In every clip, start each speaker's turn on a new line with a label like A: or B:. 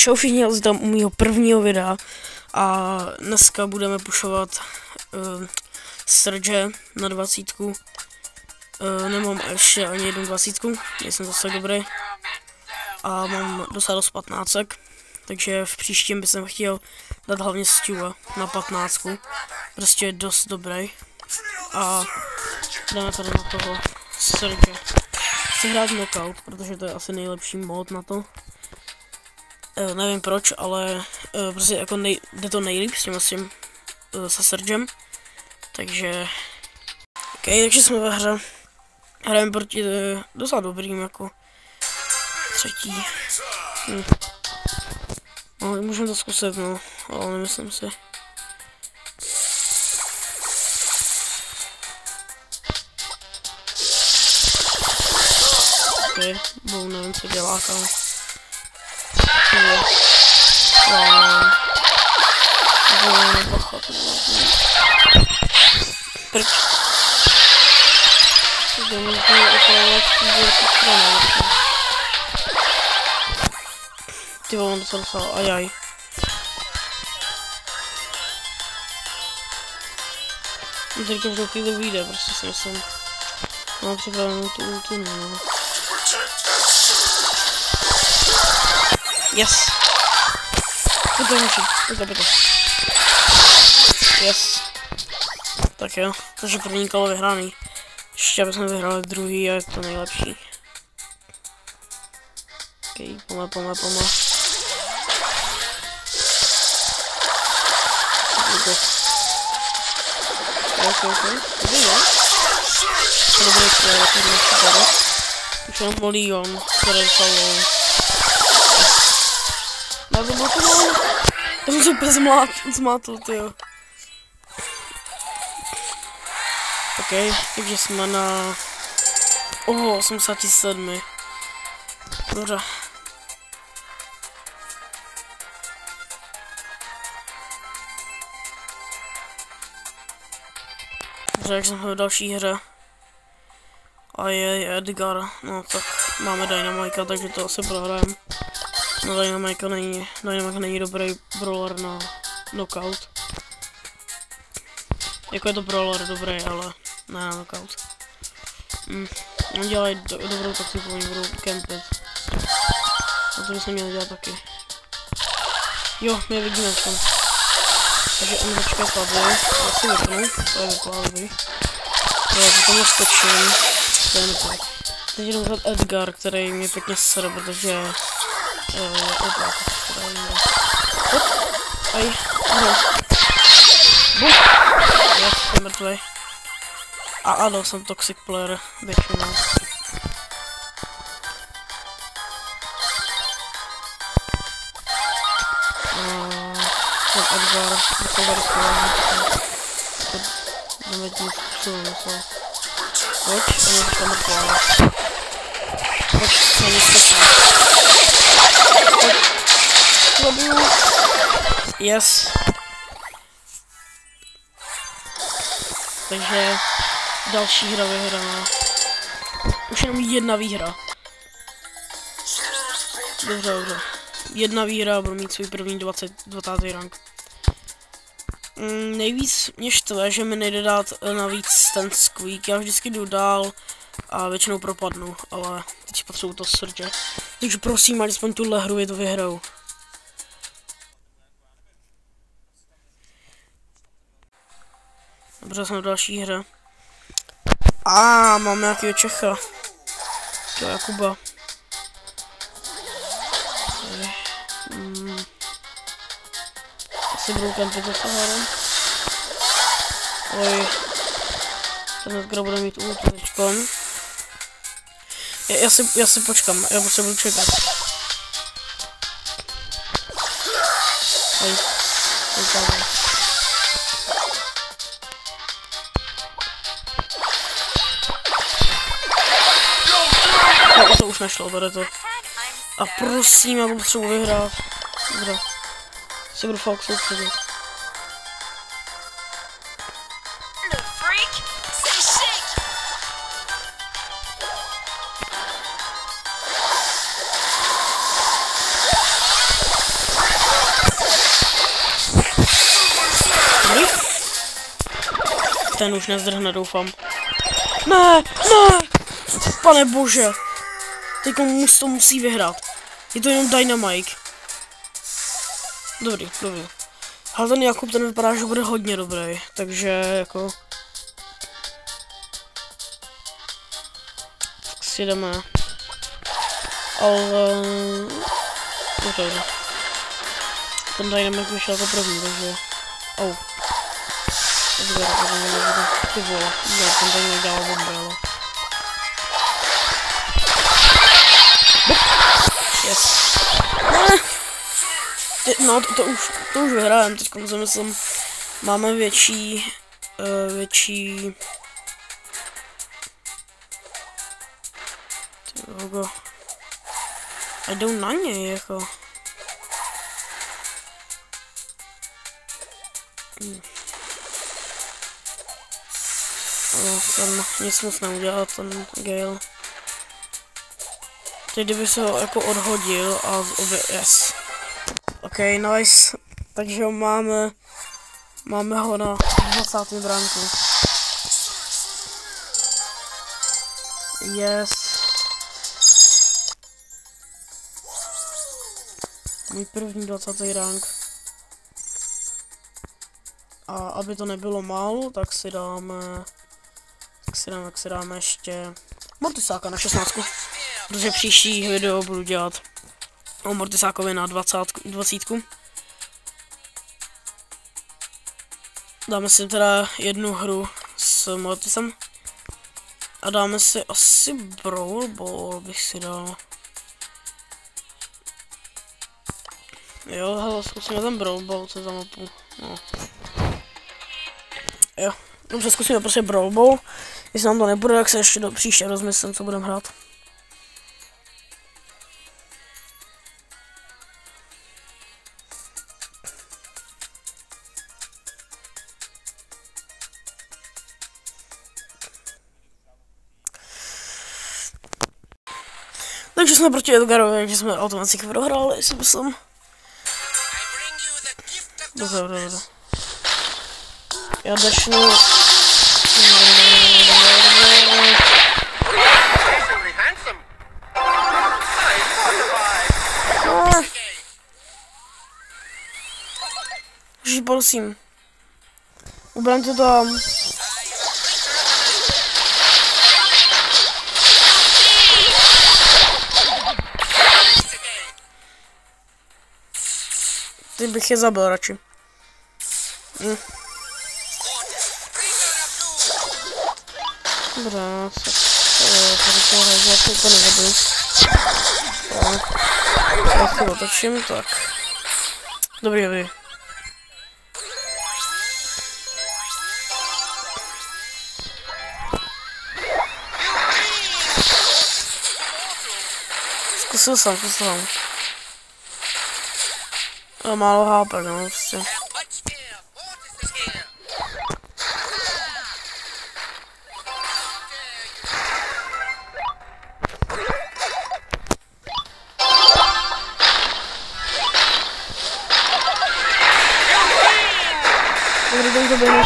A: čau všichni, tam u mýho prvního videa a dneska budeme pušovat Surge na 20. Nemám ještě ani jednu 20, nejsem zase dobrý a mám docela dost 15, takže v příštím bych chtěl dát hlavně Stewa na 15, prostě dost dobrý a jdeme tady na toho Surge. Chci hrát knockout, protože to je asi nejlepší mod na to. Nevím proč, ale prostě jako jde to nejlíp s tím se Surgem. Takže takže jsme ve hře. Hrajeme proti docela dobrým jako třetí. No, můžeme to zkusit, no, ale nemyslím si. Bo nevím, co dělá tam. Proč? To můžu opravovat tu stranu. Ty vole, on to dostal, ajaj. Teď každou chvíli vyjde, prostě si myslím. Mám připravenou tu ultu, no. Yes! Pojďte. Yes! Tak jo, takže první kolo vyhraný. Ještě abychom vyhráli druhý a je to nejlepší. Pomalu. To dobrý player, to je super. Už jenom bolí on, který falou. Já to blokoval. To jsem se úplně zmátl, tyjo. Takže jsme na 87. Dobře. Dobře, jak jsme v další hře. A je Edgar, no tak máme Dynamika, takže to asi prohrajeme. No Dynamik není dobrý brawler na knockout. Jako je to brawler dobrý, ale ne na knockout. Oni dělají dobrou taktiku, oni budou campit. A to bychom měli dělat taky. Jo, my je vidíme v tom. Takže MVčka padly, já si vypnu, to je vypálivý. Jo, potom naskočím, to je nepěk. Teď jdem vzat Edgar, který mě pěkně sere, protože opět, která jinde. Hop, aj, bum, yes, jsem mrtvej. A ano, jsem toxic player, většinou. Ten Edgar, musím zaryskovat, jdeme tím způsobem, musel. Pojď, a mě to mrtvá. Pojď, na mě skočí. Pojď, zabiju. Yes. Takže další hra vyhraná. Už jenom jedna výhra. Dobře. Jedna výhra, budu mít svůj první 20. rank. Nejvíc mě štve, že mi nejde dát navíc ten squeak. Já vždycky jdu dál a většinou propadnu, ale teď potřebuji to Surge. Takže prosím, alespoň tuhle hru je to vyhrou. Dobře, jsme v další hře. Mám nějakýho Čecha. To je Jakuba. Asi budou campit za Saharem. Oj. Ten Edgar bude mít ultu teďkon. Já si počkám, já se budu čekat. Oj. No, to už nešlo, tady to. A prosím, já potřebuji vyhrát. Dobře. Si budu fakt soustředit. ten už nezdrhne, doufám. Ne, ne! Pane bože! Teď to musí vyhrát. Je to jenom Dynamite. Dobrý, dobrý. Ale ten Jakub, ten vypadá, že bude hodně dobrý, takže jako... Tak si jdeme. Ale... Dobře. Ten Dynamite vyšel jako první, takže... Oh. Ty vole, ne, ten Dynamite dává bomby, ale... Yes. No, to už vyhrajeme, teď si myslím, máme větší tyho, a jdou na něj, jako. No, ten nic moc neudělal, ten Gale. Teď kdyby se ho jako odhodil a yes. OK, nice. Takže máme ho na 20. bránku. Yes. Můj první 20. rank. A aby to nebylo málo, tak si dáme ještě Mortisáka na 16. Protože příští video budu dělat o Mortisákovi na 20. Dáme si teda jednu hru s Mortisem. A dáme si asi Brawl Ball bych si dal. Jo, hele, zkusíme ten Brawl Ball, co je za mapu. No. Jo, dobře, zkusíme prostě Brawl Ball. Jestli nám to nebude, tak se ještě do příště rozmyslím, co budeme hrát. Takže jsme proti Edgarovi, takže jsme automaticky prohráli, si myslím. Dobře, dobře. Já dešnu. Ježiš, prosím. Ubraňte tam. Teď bych je zabil radši. Dobrá, tak to nezabiju. Já si otočím, tak. Dobrý, dobrý. Zkusil jsem. A málo HP, no, prostě. Dobrý den, to byl.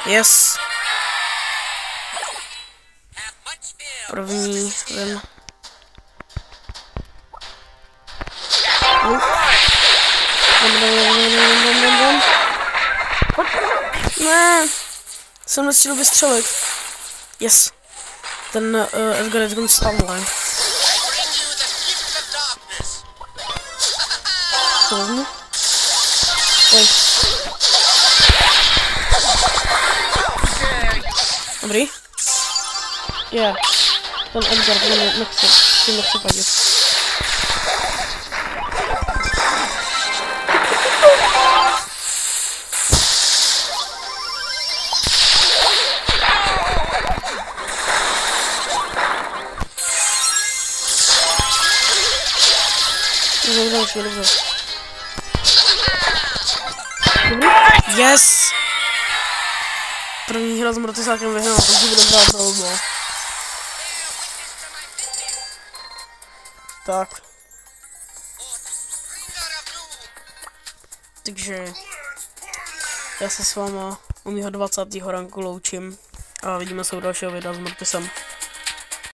A: Yes. První, ven. Ne, jsem nestihl vystřelit. Yes. Ten Edgar je takový stavlé. Co vezmu? Oj. Dobrý. Yeah. Ten Edgar, ten nechce padit. Dobře. Dobrý. Yes! První hra s Mortisákem vyhrál, takže bude hrát Brawl Ball. Tak. Takže... já se s váma u mýho 20. ranku loučím a vidíme se u dalšího videa s Mortisem.